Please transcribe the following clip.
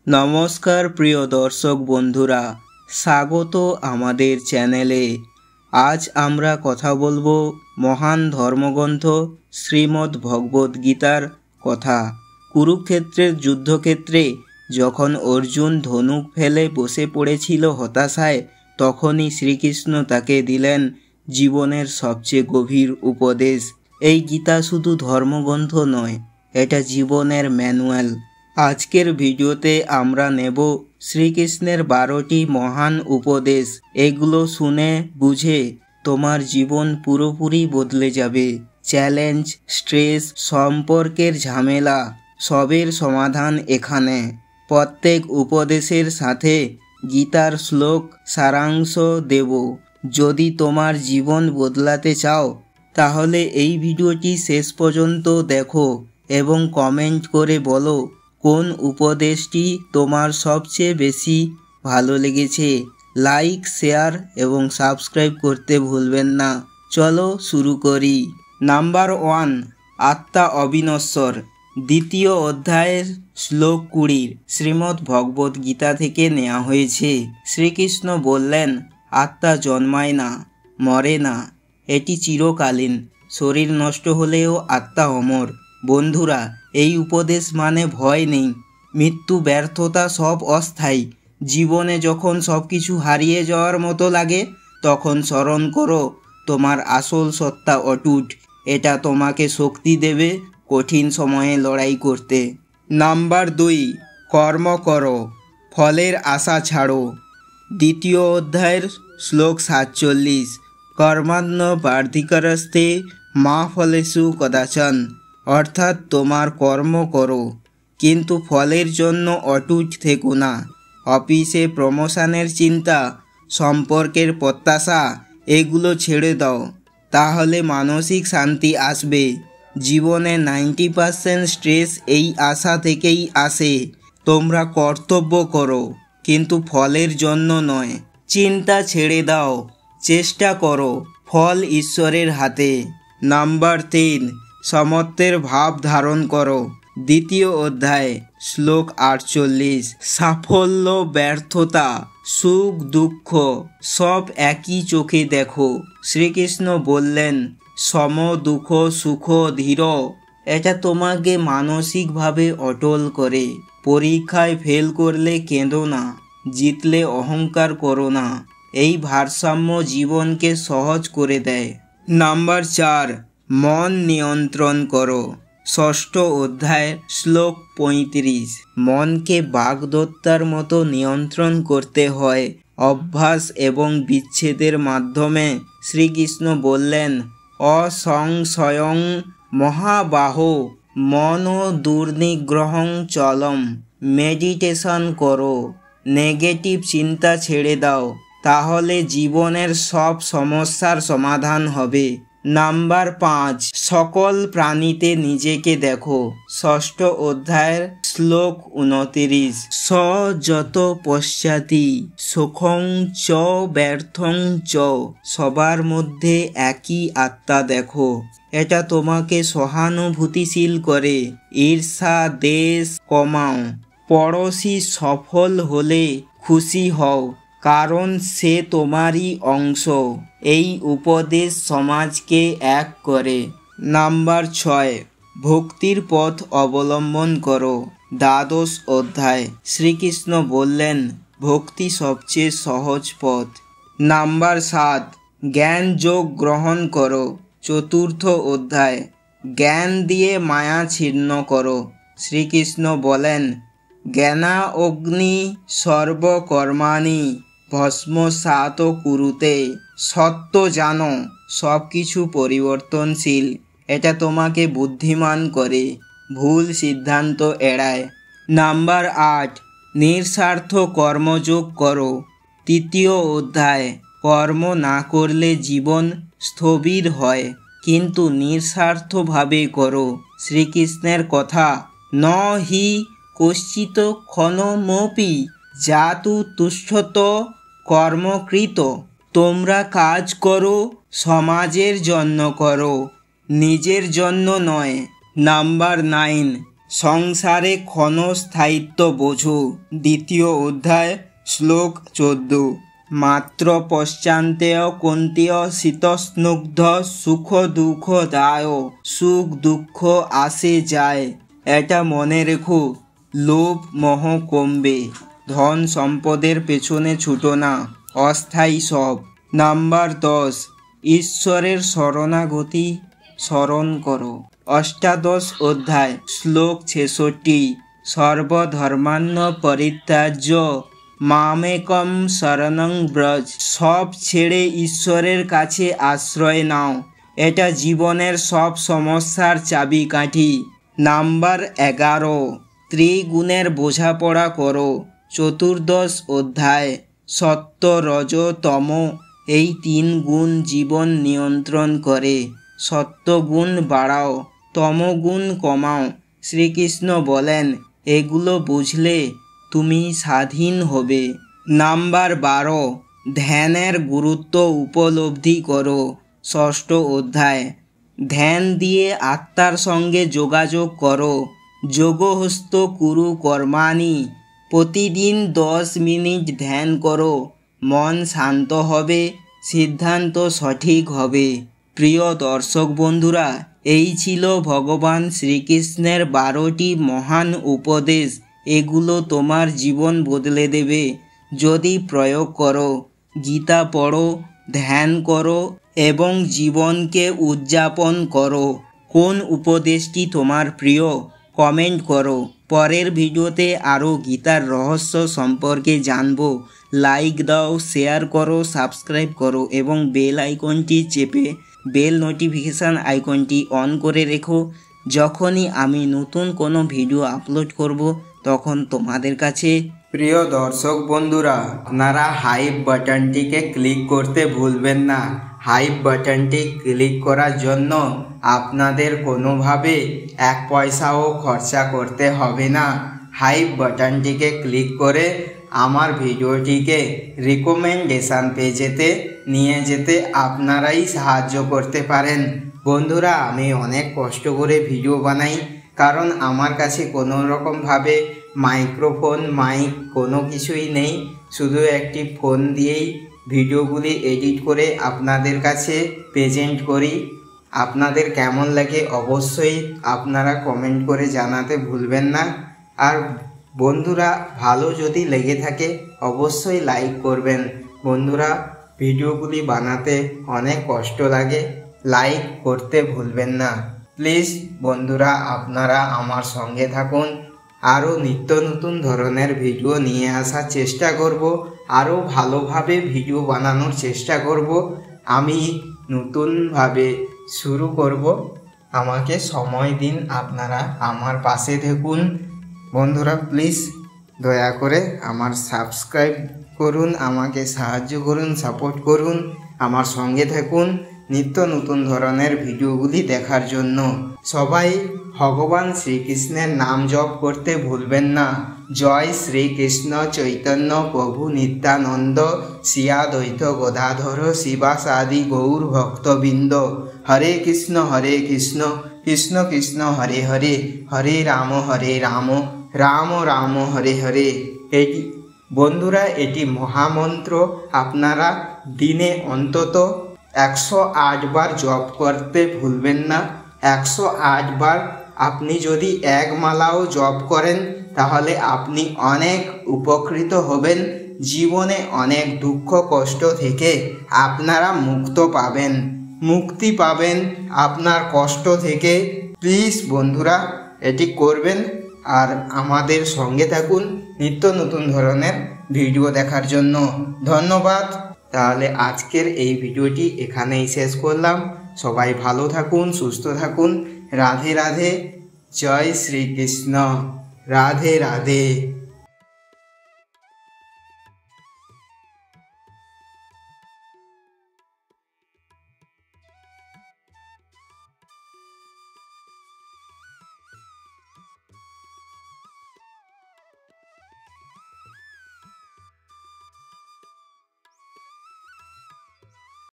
নমস্কার প্রিয় দর্শক বন্ধুরা, স্বাগত আমাদের চ্যানেলে। আজ আমরা কথা বলবো মহান ধর্মগ্রন্থ শ্রীমদ্ ভগবদ গীতার কথা। কুরুক্ষেত্রের যুদ্ধক্ষেত্রে যখন অর্জুন ধনুক ফেলে বসে পড়েছিল হতাশায়, তখনই শ্রীকৃষ্ণ তাকে দিলেন জীবনের সবচেয়ে গভীর উপদেশ। এই গীতা শুধু ধর্মগ্রন্থ নয়, এটা জীবনের ম্যানুয়াল। আজকের ভিডিওতে আমরা নেব শ্রীকৃষ্ণের 12টি মহান উপদেশ। এগুলো শুনে বুঝে তোমার জীবন পুরোপুরি বদলে যাবে। চ্যালেঞ্জ, স্ট্রেস, সম্পর্কের ঝামেলা সবের সমাধান এখানে। প্রত্যেক উপদেশের সাথে গীতার শ্লোক সারাংশ দেব। যদি তোমার জীবন বদলাতে চাও তাহলে এই ভিডিওটি শেষ পর্যন্ত দেখো এবং কমেন্ট করে বলো কোন উপদেশটি তোমার সবচেয়ে বেশি ভালো লেগেছে। লাইক, শেয়ার এবং সাবস্ক্রাইব করতে ভুলবেন না। চলো শুরু করি। নাম্বার 1, আত্মা অবিনশ্বর। দ্বিতীয় অধ্যায়ের শ্লোক 20 শ্রীমদ্ ভগবদ গীতা থেকে নেওয়া হয়েছে। শ্রীকৃষ্ণ বললেন, আত্মা জন্মায় না, মরে না, এটি চিরকালীন। শরীর নষ্ট হলেও আত্মা অমর। বন্ধুরা, এই উপদেশ মানে ভয় নেই, মৃত্যু, ব্যর্থতা সব অস্থায়ী। জীবনে যখন সব কিছু হারিয়ে যাওয়ার মতো লাগে তখন স্মরণ করো তোমার আসল সত্তা অটুট। এটা তোমাকে শক্তি দেবে কঠিন সময়ে লড়াই করতে। নাম্বার 2, কর্ম করো, ফলের আশা ছাড়ো। দ্বিতীয় অধ্যায়ের শ্লোক 47 কর্মান্ন বার্ধিকারস্তে মা ফলেষু কদাচন। অর্থাৎ তোমার কর্ম করো কিন্তু ফলের জন্য অটুট থেকো না। অফিসে প্রমোশনের চিন্তা, সম্পর্কের প্রত্যাশা এগুলো ছেড়ে দাও, তাহলে মানসিক শান্তি আসবে। জীবনে 90% স্ট্রেস এই আশা থেকেই আসে। তোমরা কর্তব্য করো কিন্তু ফলের জন্য নয়। চিন্তা ছেড়ে দাও, চেষ্টা করো, ফল ঈশ্বরের হাতে। নাম্বার 3, সমত্বের ভাব ধারণ করো। দ্বিতীয় অধ্যায় শ্লোক 48 সাফল্য, ব্যর্থতা, সুখ, দুঃখ সব একই চোখে দেখো। শ্রীকৃষ্ণ বললেন, সম দুঃখ সুখ ধীর। এটা তোমাকে মানসিকভাবে অটল করে। পরীক্ষায় ফেল করলে কেঁদো না, জিতলে অহংকার করো না। এই ভারসাম্য জীবনকে সহজ করে দেয়। নাম্বার 4, মন নিয়ন্ত্রণ করো। ষষ্ঠ অধ্যায় শ্লোক 35 মনকে বাগদত্তার মতো নিয়ন্ত্রণ করতে হয় অভ্যাস এবং বিচ্ছেদের মাধ্যমে। শ্রীকৃষ্ণ বললেন, অসংশয়ং মহাবাহ মন দুর্নিগ্রহং চলম। মেডিটেশন করো, নেগেটিভ চিন্তা ছেড়ে দাও, তাহলে জীবনের সব সমস্যার সমাধান হবে। নাম্বার 5, সকল প্রাণীতে নিজেকে দেখো। ষষ্ঠ অধ্যায়ের শ্লোক 29 স যত পশ্চাতি সুখং চ ব্যর্থং চ। সবার মধ্যে একই আত্মা দেখো। এটা তোমাকে সহানুভূতিশীল করে। ঈর্ষা, দেশ কমাও। পড়োশি সফল হলে খুশি হও, কারণ সে তোমারই অংশ। এই উপদেশ সমাজকে এক করে। নাম্বার 6, ভক্তির পথ অবলম্বন করো। দ্বাদশ অধ্যায় শ্রীকৃষ্ণ বললেন, ভক্তি সবচেয়ে সহজ পথ। নাম্বার 7, জ্ঞান যোগ গ্রহণ করো। চতুর্থ অধ্যায় জ্ঞান দিয়ে মায়া ছিন্ন করো। শ্রীকৃষ্ণ বলেন, জ্ঞানা অগ্নি সর্বকর্মাণি ভস্মসাৎ কুরুতে। সত্য জানো, সব কিছু পরিবর্তনশীল। এটা তোমাকে বুদ্ধিমান করে, ভুল সিদ্ধান্ত এড়ায়। নাম্বার 8, নিঃস্বার্থ কর্মযোগ করো। তৃতীয় অধ্যায় কর্ম না করলে জীবন স্থবির হয়, কিন্তু নিঃস্বার্থভাবে করো। শ্রীকৃষ্ণের কথা, ন হি কশ্চিৎ ক্ষণমপি জাতু তুষ্ঠত কর্মকৃত। তোমরা কাজ করো, সমাজের জন্য করো, নিজের জন্য নয়। নাম্বার 9, সংসারে ক্ষণস্থায়িত্ব বোঝো। দ্বিতীয় অধ্যায় শ্লোক 14। মাত্র পশ্চান্তেয় কন্তেয় শীতস্নুগ্ধ সুখ দুঃখ দায়। সুখ দুঃখ আসে যায়, এটা মনে রেখো। লোভ মোহ কমবে। ধন সম্পদের পেছনে ছুটো না, অস্থায়ী সব। নাম্বার 10, ঈশ্বরের শরণাগতি স্মরণ করো। অষ্টাদশ অধ্যায় শ্লোক 66। সর্বধর্মান্ন পরিত্যাজ্য মামেকম শরণং ব্রজ। সব ছেড়ে ঈশ্বরের কাছে আশ্রয় নাও, এটা জীবনের সব সমস্যার চাবিকাঠি। নাম্বার 11, ত্রিগুণের বোঝাপড়া করো। চতুর্দশ অধ্যায় সত্য রজ তম, এই 3 গুণ জীবন নিয়ন্ত্রণ করে। সত্যগুণ বাড়াও, তমগুণ কমাও। শ্রীকৃষ্ণ বলেন এগুলো বুঝলে তুমি স্বাধীন হবে। নাম্বার 12, ধ্যানের গুরুত্ব উপলব্ধি করো। ষষ্ঠ অধ্যায় ধ্যান দিয়ে আত্মার সঙ্গে যোগাযোগ করো। যোগহস্ত কুরু কর্মাণি, প্রতিদিন 10 মিনিট ধ্যান করো। মন শান্ত হবে, সিদ্ধান্ত সঠিক হবে। প্রিয় দর্শক বন্ধুরা, এই ছিল ভগবান শ্রীকৃষ্ণের 12টি মহান উপদেশ। এগুলো তোমার জীবন বদলে দেবে যদি প্রয়োগ করো। গীতা পড়ো, ধ্যান করো এবং জীবনকে উদযাপন করো। কোন উপদেশটি তোমার প্রিয় কমেন্ট করো। পরের ভিডিওতে আরও গীতার রহস্য সম্পর্কে জানবো। লাইক দাও, শেয়ার করো, সাবস্ক্রাইব করো এবং বেল আইকনটি চেপে বেল নোটিফিকেশান আইকনটি অন করে রেখো। যখনই আমি নতুন কোনো ভিডিও আপলোড করব তখন তোমাদের কাছে। প্রিয় দর্শক বন্ধুরা, আপনারা হাইপ বাটনটিকে ক্লিক করতে ভুলবেন না। হাইপ বাটনটি ক্লিক করার জন্য আপনাদের কোনোভাবে 1 পয়সাও খরচা করতে হবে না। হাইপ বাটনটিকে ক্লিক করে আমার ভিডিওটিকে রিকমেন্ডেশন পেজেতে নিয়ে যেতে আপনারাই সাহায্য করতে পারেন। বন্ধুরা, আমি অনেক কষ্ট করে ভিডিও বানাই, কারণ আমার কাছে কোনো রকমভাবে মাইক্রোফোন মাইক কোনো কিছুই নেই। শুধু একটি ফোন দিয়েই ভিডিওগুলি এডিট করে আপনাদের কাছে প্রেজেন্ট করি। আপনাদের কেমন লাগে অবশ্যই আপনারা কমেন্ট করে জানাতে ভুলবেন না। আর বন্ধুরা, ভালো যদি লেগে থাকে অবশ্যই লাইক করবেন। বন্ধুরা, ভিডিওগুলি বানাতে অনেক কষ্ট লাগে, লাইক করতে ভুলবেন না প্লিজ। বন্ধুরা, আপনারা আমার সঙ্গে থাকুন। আরও নিত্য নতুন ধরনের ভিডিও নিয়ে আসার চেষ্টা করব। আরও ভালোভাবে ভিডিও বানানোর চেষ্টা করব। আমি নতুনভাবে শুরু করব। আমাকে সময় দিন, আপনারা আমার পাশে থাকুন। বন্ধুরা, প্লিজ দয়া করে আমার সাবস্ক্রাইব করুন, আমাকে সাহায্য করুন, সাপোর্ট করুন, আমার সঙ্গে থাকুন নিত্য নতুন ধরনের ভিডিওগুলি দেখার জন্য। সবাই ভগবান শ্রীকৃষ্ণের নাম জপ করতে ভুলবেন না। জয় শ্রীকৃষ্ণ চৈতন্য প্রভু নিত্যানন্দ, শ্রী দ্বৈত গদাধর শিবাসাদি গৌর ভক্তবৃন্দ। হরে কৃষ্ণ কৃষ্ণ কৃষ্ণ হরে হরে, হরে রাম রাম রাম হরে হরে। এটি বন্ধুরা, এটি মহামন্ত্র। আপনারা দিনে অন্তত 108 বার জপ করতে ভুলবেন না। 108 বার আপনি যদি 1 মালাও জপ করেন তাহলে আপনি অনেক উপকৃত হবেন। জীবনে অনেক দুঃখ কষ্ট থেকে আপনারা মুক্তি পাবেন আপনার কষ্ট থেকে। প্লিজ বন্ধুরা, এটি করবেন আর আমাদের সঙ্গে থাকুন নিত্য নতুন ধরনের ভিডিও দেখার জন্য। ধন্যবাদ। তাহলে আজকের এই ভিডিওটি এখানেই শেষ করলাম। সবাই ভালো থাকুন, সুস্থ থাকুন। রাধে রাধে। জয় শ্রীকৃষ্ণ। রাধে রাধে।